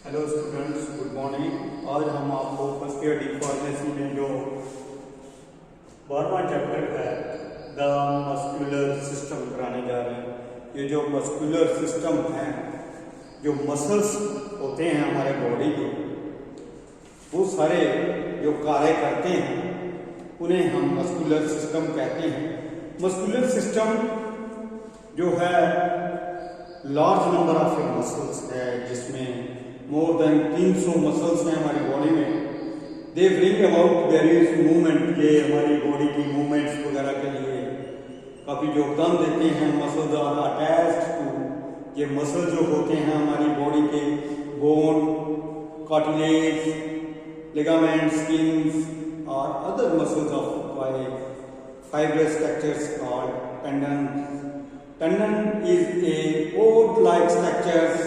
Hello students, good morning. आज हम आपको फर्स्ट ईयर डी फार्मेसी में जो 12वां चैप्टर है द मस्कुलर सिस्टम कराने जा रहे हैं। ये जो मस्कुलर सिस्टम है, जो मसल्स होते हैं हमारे बॉडी के, वो सारे जो कार्य करते हैं उन्हें हम मस्कुलर सिस्टम कहते हैं। मस्कुलर सिस्टम जो है लार्ज नंबर ऑफ मसल्स है, जिसमें मोर देन 300 मसल्स हैं हमारी बॉडी में। They bring about various movement, ये हमारी बॉडी की मूवमेंट्स वगैरह के लिए काफ़ी योगदान देते हैं। मसल्स आर अटैच्ड टू, ये मसल जो होते हैं हमारी बॉडी के बोन, कार्टिलेज, लिगामेंट, स्किन्स और other muscles of body, fibrous structures called tendons. Tendon is a cord-like structures,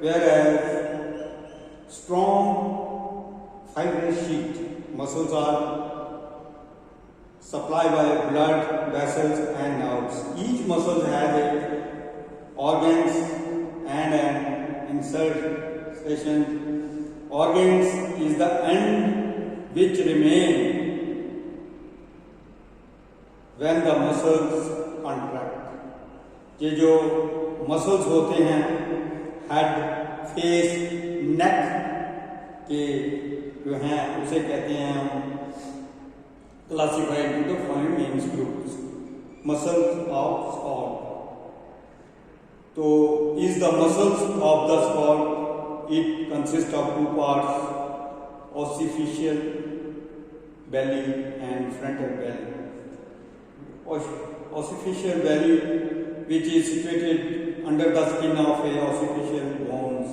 whereas strong fibrous sheet muscles are supplied by blood vessels and nerves. Each muscle has a organs and an insertion. Organs is the end which remain when the muscles contract. ये जो muscles होते हैं head, face, नेक के जो हैं उसे कहते हैं हम classified to the five main groups muscles of skull. तो is the muscles of the skull, it consist of two parts, occipital belly and frontal belly. Ossifical belly, which is situated under the skin of a ossifical bones,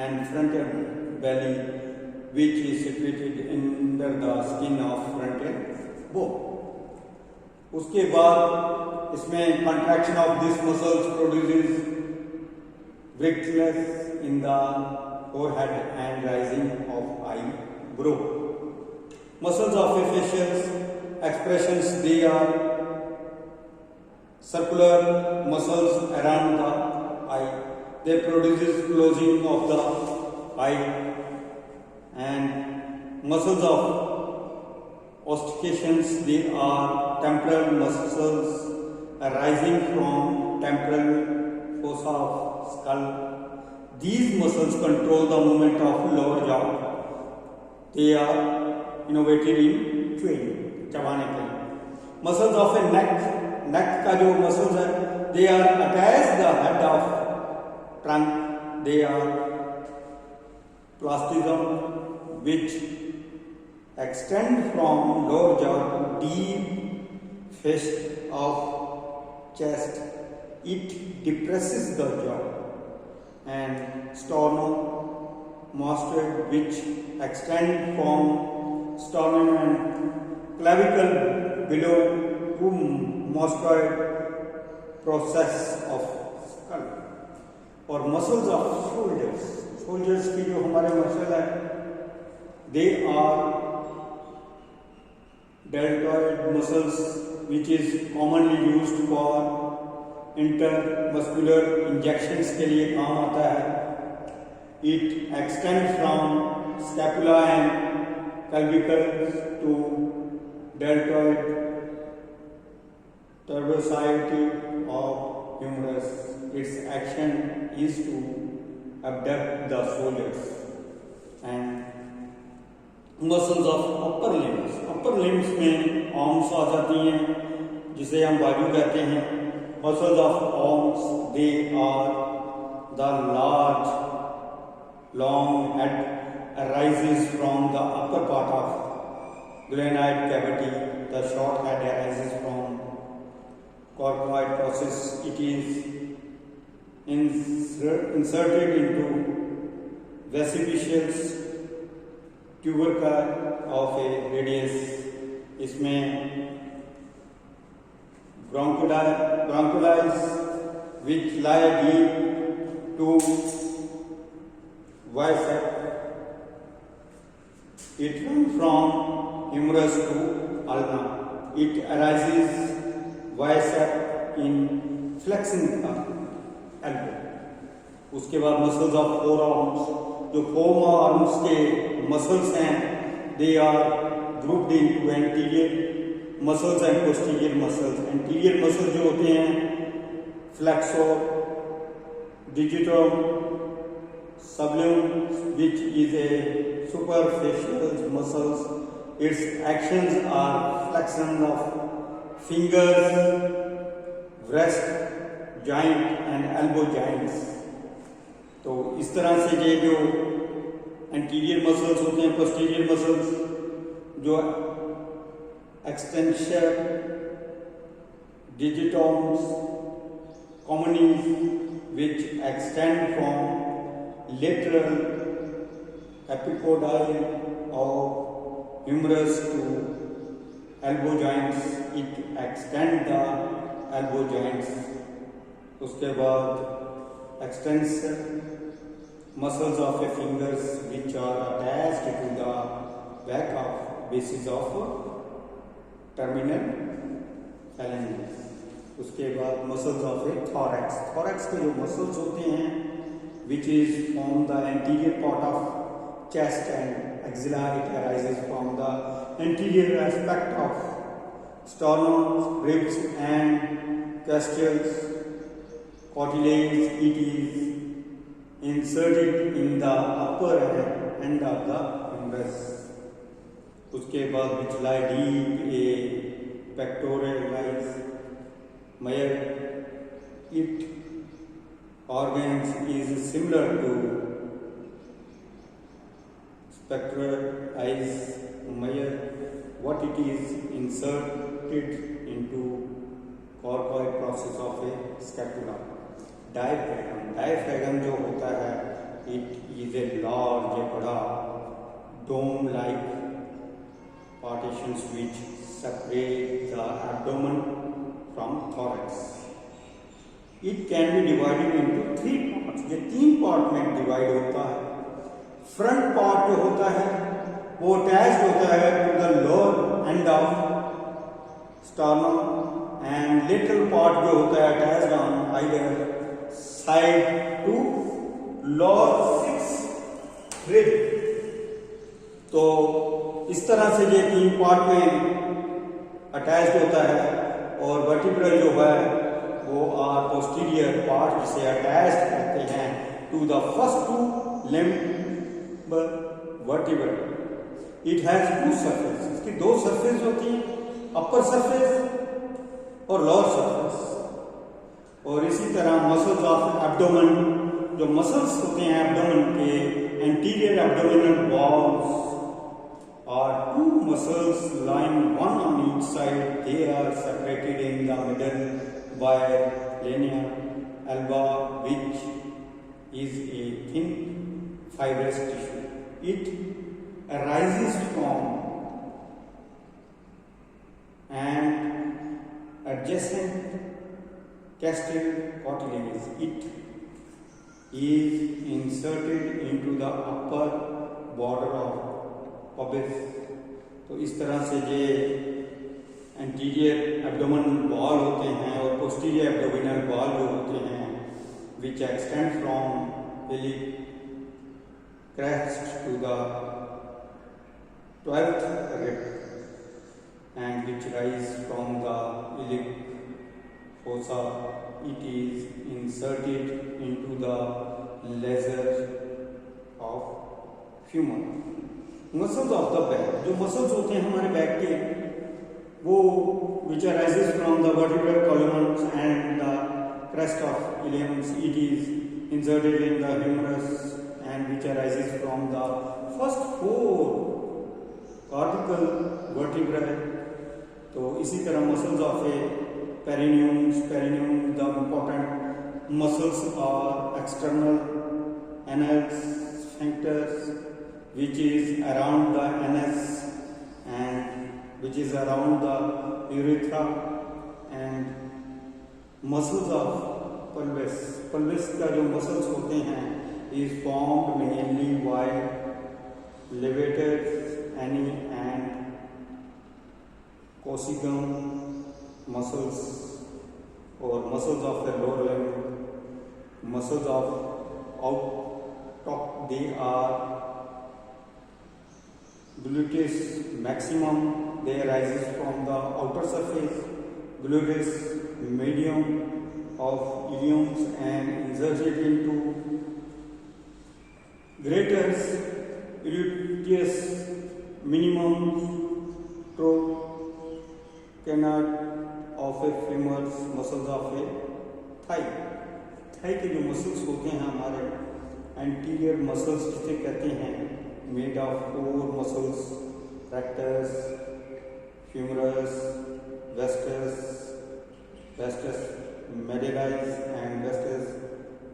and frontal belly, which is situated under the skin of frontal bone. उसके बाद इसमें contraction of these muscles produces wrinkles in the forehead and rising of eyebrow. Muscles of a facial expressions, they are circular muscles around the eye. They produces closing of the eye. And muscles of ostentations, they are temporal muscles arising from temporal fossa of skull. These muscles control the movement of lower jaw. They are innovated in chewing, चबाने के लिए. Muscles of a neck, neck का जो muscles है, they are attached the head of trunk. They are plastism, which extend from lower jaw to deep fist of chest. It depresses the jaw. And sternomastoid, which extend from sternum and clavicle below to mastoid process of skull. और muscles of shoulders, shoulders की जो हमारे muscle है, they are deltoid muscles, which is commonly used for intermuscular injections के लिए काम आता है. It extends from scapula and clavicle to deltoid tuberosity of humerus. Its action is to abduct the shoulders. And muscles of upper limbs. Upper limbs में arms आ जाती हैं, जिसे हम बाजू कहते हैं. Muscles of arms, they are the large, long head arises from the upper part of glenoid cavity. The short head arises from corcoid process. It is inserted into vesicular tubercle of a radius. इसमें bronchioles, which lie deep to bicep. It runs from humerus to ulna. It arises bicep in flexing the elbow. उसके बाद muscles of forearms, जो forearms के muscles हैं, they are grouped into anterior muscles and posterior muscles. Anterior muscles जो होते हैं flexor, digitorum, sublime, which is a superficial muscles. Its actions are flexion of fingers, wrist joint and elbow joints. तो इस तरह से ये जो एंटीरियर मसल्स होते हैं, पोस्टीरियर मसल्स जो extension, digitoms, commonis, which extend from lateral epicondyle of humerus to elbow joints, it extend the elbow joints. उसके बाद extensor muscles of the fingers which are attached to the back of bases of terminal phalanges. उसके बाद muscles of a thorax. thorax के जो muscles होते हैं which is from the anterior part of chest and axilla. It arises from the anterior aspect of sternum, ribs and gastrals cartilage. It is inserted in the upper end of the humerus. उसके बाद which lie deep a pectoral lies where it organs is similar to spectral eyes where what it is inserted into corpoid process of a scapula. Diaphragm जो होता है it is a large, a बड़ा dome like partitions which separate the abdomen from thorax. It can be divided into three parts. ये तीन part में divide होता है. Front part जो होता है वो अटैच होता है to the lower end of sternum and lateral part जो होता है attached on either side to lower six rib. तो इस तरह से ये तीन पार्ट में अटैच होता है. और वर्टिब्रल जो है वो आर पोस्टीरियर पार्ट जिसे अटैच्ड करते हैं to the first two lumbar vertebra. It has two surface. इसकी दो सरफेस होती हैं, अपर सरफेस और लोअर सरफेस. और इसी तरह मसल्स ऑफ एब्डोमेन, जो मसल्स होते हैं एब्डोमेन के, anterior abdominal walls are two muscles lying one on each side. They are separated in the middle by linea alba, which is a thin fibrous tissue. It arises from and adjacent costal cartilage. It is inserted into the upper border of pubis. तो इस तरह से ये anterior abdomen wall होते हैं और posterior abdominal wall जो होते हैं विच extend from iliac crest to the 12th rib and which rise from the iliac fossa. It is inserted into the lesser of femur. Muscles of the back, जो muscles होते हैं हमारे back के, वो विच arises from the vertebral columns and the crest of ilium. It is inserted in the humerus and which arises from the first four cortical vertebrae. तो इसी तरह muscles of A perineum, the important muscles are external anal sphincters, which is around the anus and which is around the urethra, and muscles of pelvis. pelvis का जो muscles होते हैं is formed mainly by levator, ani and coccygum muscles, or muscles of the lower limb, muscles of top, they are gluteus maximum, they arises from the outer surface, gluteus medium of iliums and inserted into greater gluteus minimum trochanter of a femur's muscles of a thigh. Thigh के जो muscles होते हैं हमारे anterior muscles जिसे कहते हैं, made of 4 muscles, rectus, femoris, vastus medialis and vastus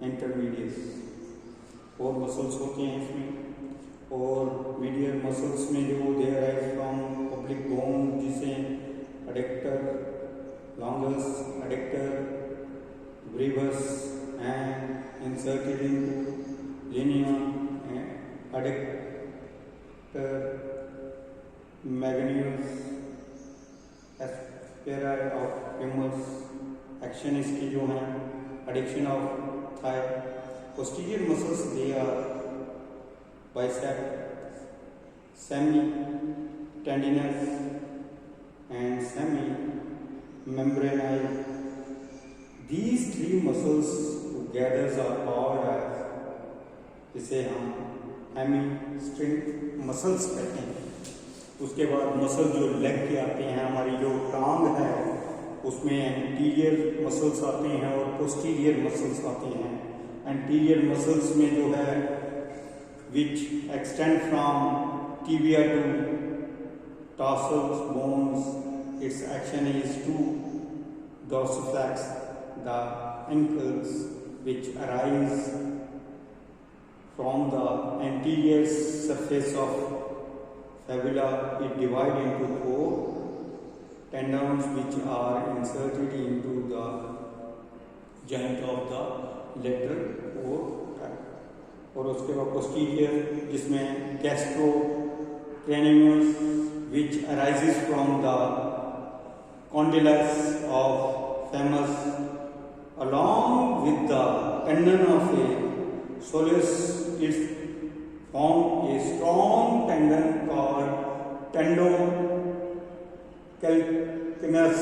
intermedius. 4 muscles होते हैं इसमें, और मीडियल मसल्स में जो they arise from public bone, जिसे adductor, longus, adductor, brevis and inserted into linea and adductor magnus aspera of femurs। Action इसकी जो है adduction of thigh। posterior muscles they are bicep, semi tendinous and semi membranous। These 3 muscles together are called as, जिसे हम hamstring muscles कहते हैं। उसके बाद muscle जो लेग के आते हैं, हमारी जो टांग है उसमें एंटीरियर मसल्स आते हैं और पोस्टीरियर मसल्स आते हैं। एंटीरियर मसल्स में जो है which extend from tibia to tarsals bones, its action is to dorsiflex the ankles which arise from the anterior surface of fibula. It divides into 4 tendons which are inserted into the joint of the lateral thigh। और उसके बाद posterior जिसमें gastrocnemius which arises from the condylus of femurs along with the tendon of a soleus। It forms a strong tendon called tendocalcaneus।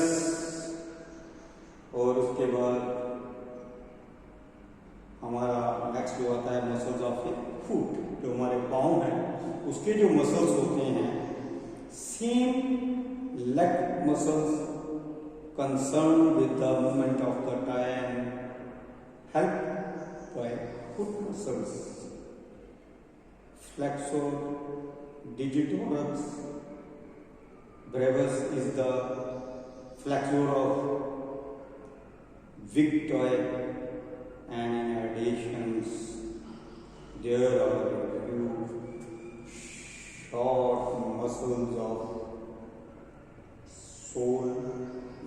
और उसके बाद हमारा next जो आता है मसल्स ऑफ ए फुट, जो हमारे पाँव हैं उसके जो मसल्स होते हैं, same leg muscles concerned with the movement of the thigh and helped by foot muscles। Flexor digitoris brevis is the flexor of big toe, and in addition there are a few short muscles of sole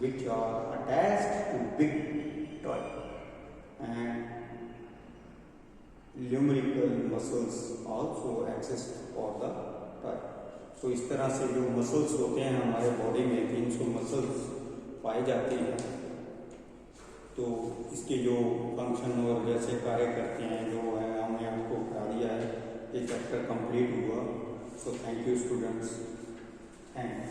which are attached to big toe, and lumbrical muscles also exist for the toe। तो इस तरह से जो muscles होते हैं हमारे body में 300 muscles पाए जाते हैं। तो इसके जो फंक्शन और जैसे कार्य करते हैं जो है हमने आपको बता दिया है। ये चैप्टर कंप्लीट हुआ। So thank you students, thanks.